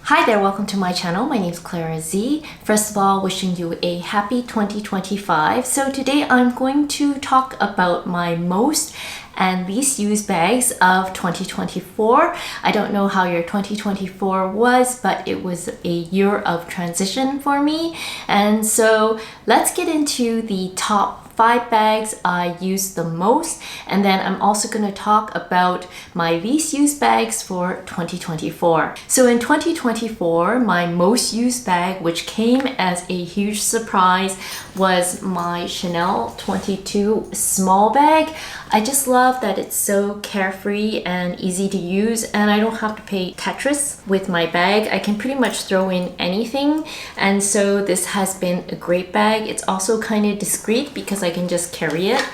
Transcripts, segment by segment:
Hi there, welcome to my channel. My name is Clara Z. First of all, wishing you a happy 2025. So today I'm going to talk about my most and least used bags of 2024. I don't know how your 2024 was, but it was a year of transition for me. And so let's get into the top 5 bags I use the most, and then I'm also going to talk about my least used bags for 2024. So in 2024, my most used bag, which came as a huge surprise, was my Chanel 22 small bag. I just love that it's so carefree and easy to use, and I don't have to play Tetris with my bag. I can pretty much throw in anything, and so this has been a great bag. It's also kind of discreet because I can just carry it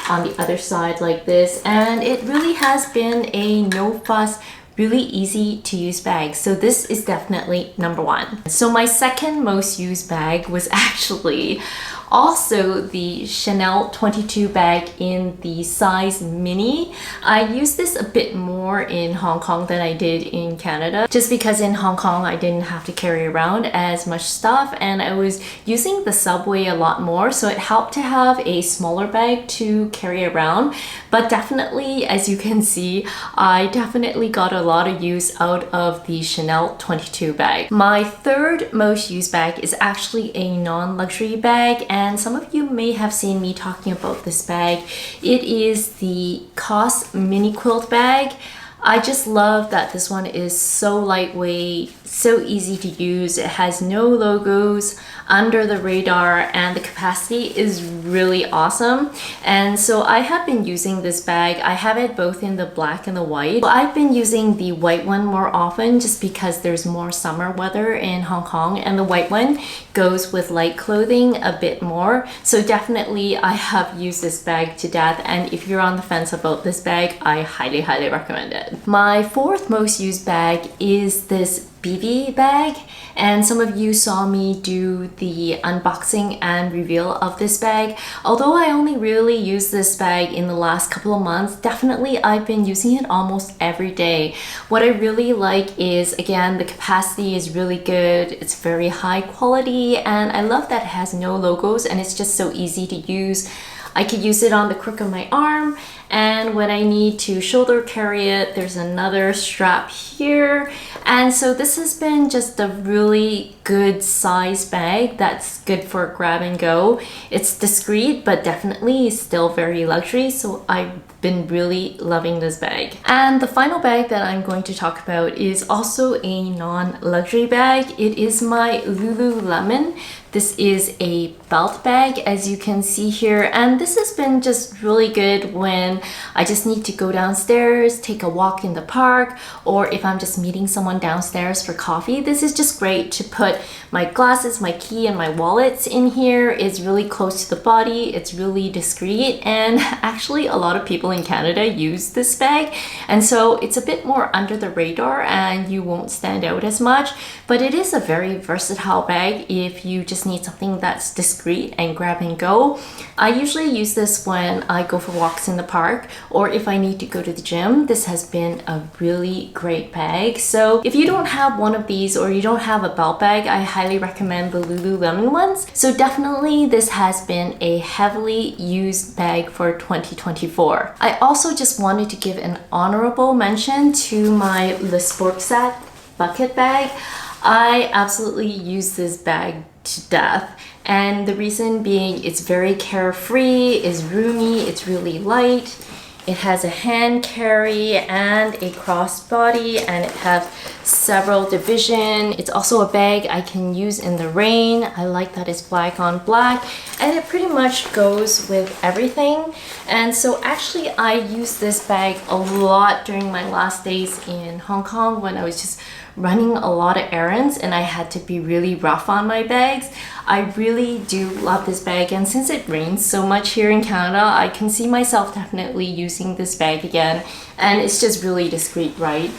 on the other side like this, and it really has been a no fuss, really easy to use bag. So this is definitely number one. So my second most used bag was actually also the Chanel 22 bag in the size mini. I use this a bit more in Hong Kong than I did in Canada, just because in Hong Kong I didn't have to carry around as much stuff and I was using the subway a lot more, so it helped to have a smaller bag to carry around. But definitely, as you can see, I definitely got a lot of use out of the Chanel 22 bag. My third most used bag is actually a non-luxury bag, and some of you may have seen me talking about this bag. It is the COS mini quilt bag. I just love that this one is so lightweight, so easy to use. It has no logos, under the radar, and the capacity is really awesome. And so I have been using this bag. I have it both in the black and the white. I've been using the white one more often just because there's more summer weather in Hong Kong, and the white one goes with light clothing a bit more. So definitely I have used this bag to death, and if you're on the fence about this bag, I highly recommend it. My fourth most used bag is this BV bag, and some of you saw me do the unboxing and reveal of this bag. Although I only really used this bag in the last couple of months, definitely I've been using it almost every day. What I really like is, again, the capacity is really good, it's very high quality, and I love that it has no logos and it's just so easy to use. I could use it on the crook of my arm, and when I need to shoulder carry it, there's another strap here. And so this has been just a really good size bag that's good for grab and go. It's discreet, but definitely still very luxury, so I've been really loving this bag. And the final bag that I'm going to talk about is also a non-luxury bag. It is my Lululemon. This is a belt bag, as you can see here, and this has been just really good when I just need to go downstairs, take a walk in the park, or if I'm just meeting someone downstairs for coffee. This is just great to put my glasses, my key, and my wallets in here. It's really close to the body, it's really discreet, and actually a lot of people in Canada use this bag, and so it's a bit more under the radar and you won't stand out as much, but it is a very versatile bag if you just need something that's discreet and grab and go. I usually use this when I go for walks in the park, or if I need to go to the gym. This has been a really great bag. So if you don't have one of these, or you don't have a belt bag, I highly recommend the Lululemon ones. So definitely this has been a heavily used bag for 2024. I also just wanted to give an honorable mention to my Le Sportsac bucket bag. I absolutely use this bag to death, and the reason being it's very carefree, it's roomy, it's really light, it has a hand carry and a crossbody, and it has several division. It's also a bag I can use in the rain. I like that it's black on black, and it pretty much goes with everything. And so actually I used this bag a lot during my last days in Hong Kong when I was just running a lot of errands and I had to be really rough on my bags. I really do love this bag, and since it rains so much here in Canada, I can see myself definitely using this bag again, and it's just really discreet, right?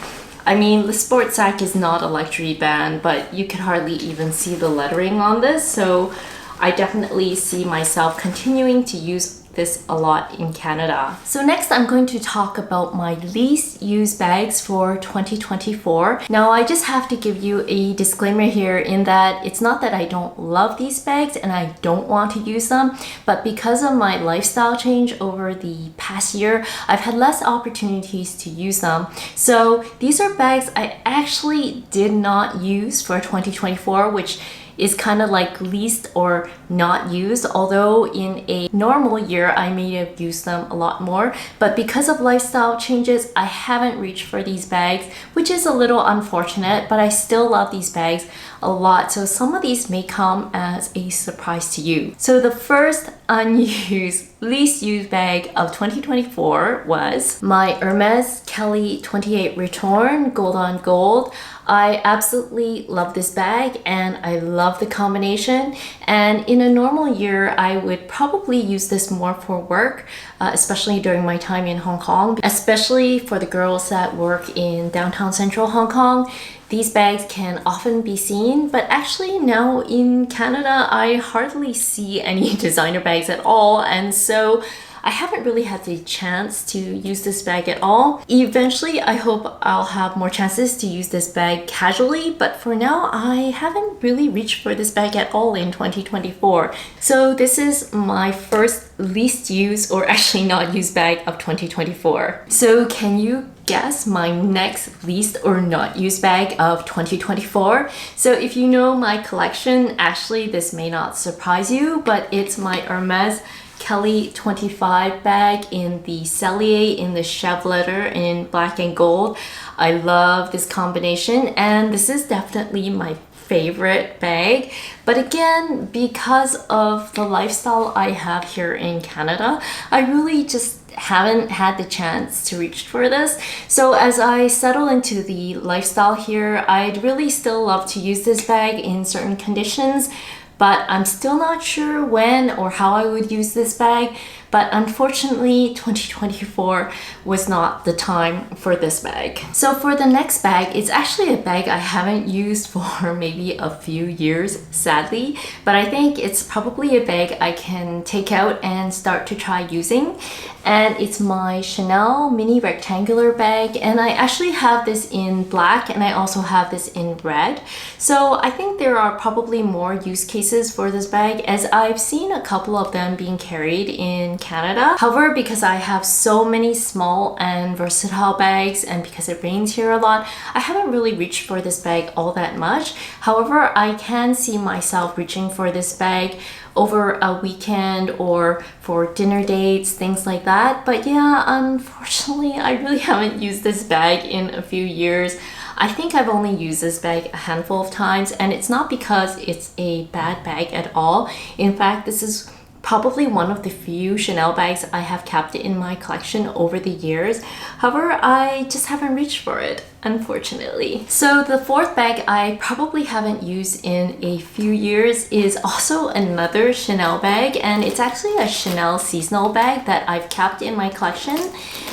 I mean, the Sportsac is not a luxury brand, but you can hardly even see the lettering on this, so I definitely see myself continuing to use this a lot in Canada. So next I'm going to talk about my least used bags for 2024. Now I just have to give you a disclaimer here in that it's not that I don't love these bags and I don't want to use them, but because of my lifestyle change over the past year, I've had less opportunities to use them. So these are bags I actually did not use for 2024, which is kind of like least or not used, although in a normal year I may have used them a lot more, but because of lifestyle changes I haven't reached for these bags, which is a little unfortunate, but I still love these bags a lot, so some of these may come as a surprise to you. So the first unused, least used bag of 2024 was my Hermes Kelly 28 Return Gold on Gold. I absolutely love this bag and I love the combination, and in a normal year I would probably use this more for work, especially during my time in Hong Kong, especially for the girls that work in downtown central Hong Kong. These bags can often be seen, but actually now in Canada I hardly see any designer bags at all, and so I haven't really had the chance to use this bag at all. Eventually, I hope I'll have more chances to use this bag casually, but for now, I haven't really reached for this bag at all in 2024. So this is my first least used, or actually not used, bag of 2024. So can you guess my next least or not used bag of 2024? So if you know my collection, actually this may not surprise you, but it's my Hermes Kelly 25 bag in the Cellier in the Chev leather in black and gold. I love this combination and this is definitely my favorite bag, but again, because of the lifestyle I have here in Canada, I really just haven't had the chance to reach for this. So as I settle into the lifestyle here, I'd really still love to use this bag in certain conditions, but I'm still not sure when or how I would use this bag. But unfortunately, 2024 was not the time for this bag. So for the next bag, it's actually a bag I haven't used for maybe a few years, sadly, but I think it's probably a bag I can take out and start to try using. And it's my Chanel mini rectangular bag, and I actually have this in black and I also have this in red. So I think there are probably more use cases for this bag, as I've seen a couple of them being carried in Canada. However, because I have so many small and versatile bags and because it rains here a lot, I haven't really reached for this bag all that much. However, I can see myself reaching for this bag over a weekend or for dinner dates, things like that. But yeah, unfortunately, I really haven't used this bag in a few years. I think I've only used this bag a handful of times, and it's not because it's a bad bag at all. In fact, this is probably one of the few Chanel bags I have kept in my collection over the years. However, I just haven't reached for it, unfortunately. So the fourth bag I probably haven't used in a few years is also another Chanel bag, and it's actually a Chanel seasonal bag that I've kept in my collection,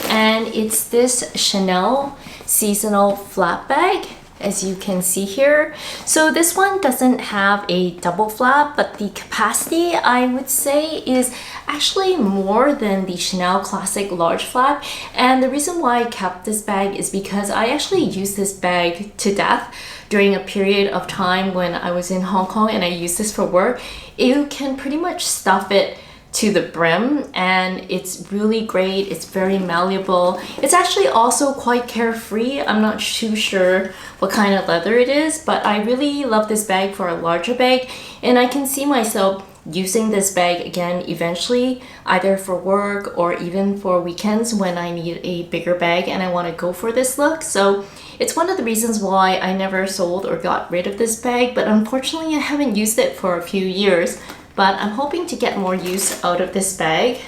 and it's this Chanel seasonal flap bag, as you can see here. So this one doesn't have a double flap, but the capacity, I would say, is actually more than the Chanel classic large flap. And the reason why I kept this bag is because I actually used this bag to death during a period of time when I was in Hong Kong and I used this for work. You can pretty much stuff it to the brim and it's really great. It's very malleable. It's actually also quite carefree. I'm not too sure what kind of leather it is, but I really love this bag for a larger bag, and I can see myself using this bag again eventually, either for work or even for weekends when I need a bigger bag and I want to go for this look. So it's one of the reasons why I never sold or got rid of this bag, but unfortunately I haven't used it for a few years. But I'm hoping to get more use out of this bag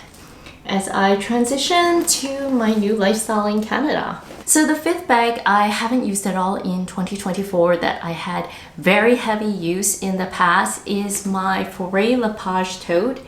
as I transition to my new lifestyle in Canada. So the fifth bag I haven't used at all in 2024 that I had very heavy use in the past is my Foray Lepage tote.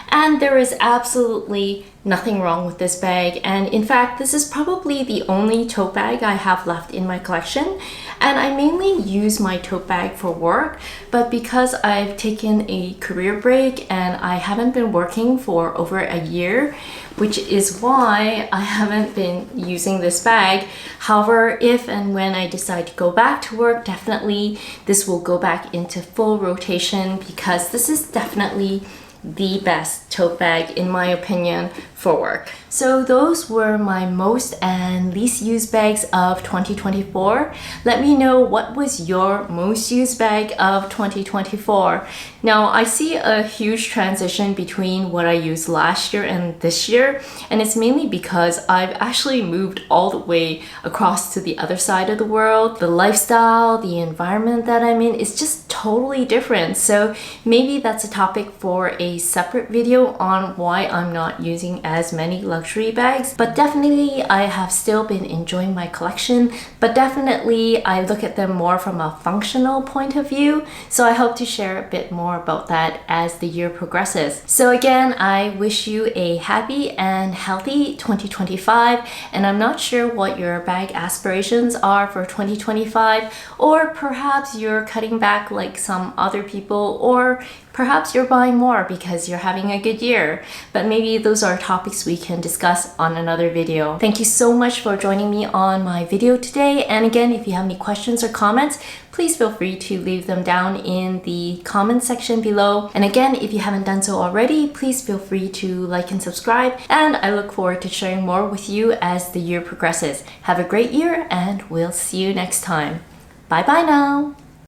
And there is absolutely nothing wrong with this bag, and in fact this is probably the only tote bag I have left in my collection. And I mainly use my tote bag for work, but because I've taken a career break and I haven't been working for over a year, which is why I haven't been using this bag. However, if and when I decide to go back to work, definitely this will go back into full rotation, because this is definitely the best tote bag in my opinion for work. So those were my most and least used bags of 2024. Let me know what was your most used bag of 2024. Now I see a huge transition between what I used last year and this year, and it's mainly because I've actually moved all the way across to the other side of the world. The lifestyle, the environment that I'm in is just totally different. So maybe that's a topic for a separate video on why I'm not using as many luxury bags. But definitely I have still been enjoying my collection, but definitely I look at them more from a functional point of view. So I hope to share a bit more about that as the year progresses. So again, I wish you a happy and healthy 2025, and I'm not sure what your bag aspirations are for 2025, or perhaps you're cutting back like some other people, or perhaps you're buying more because you're having a good year. But maybe those are topics we can discuss on another video. Thank you so much for joining me on my video today. And again, if you have any questions or comments, please feel free to leave them down in the comment section below. And again, if you haven't done so already, please feel free to like and subscribe. And I look forward to sharing more with you as the year progresses. Have a great year, and we'll see you next time. Bye bye now.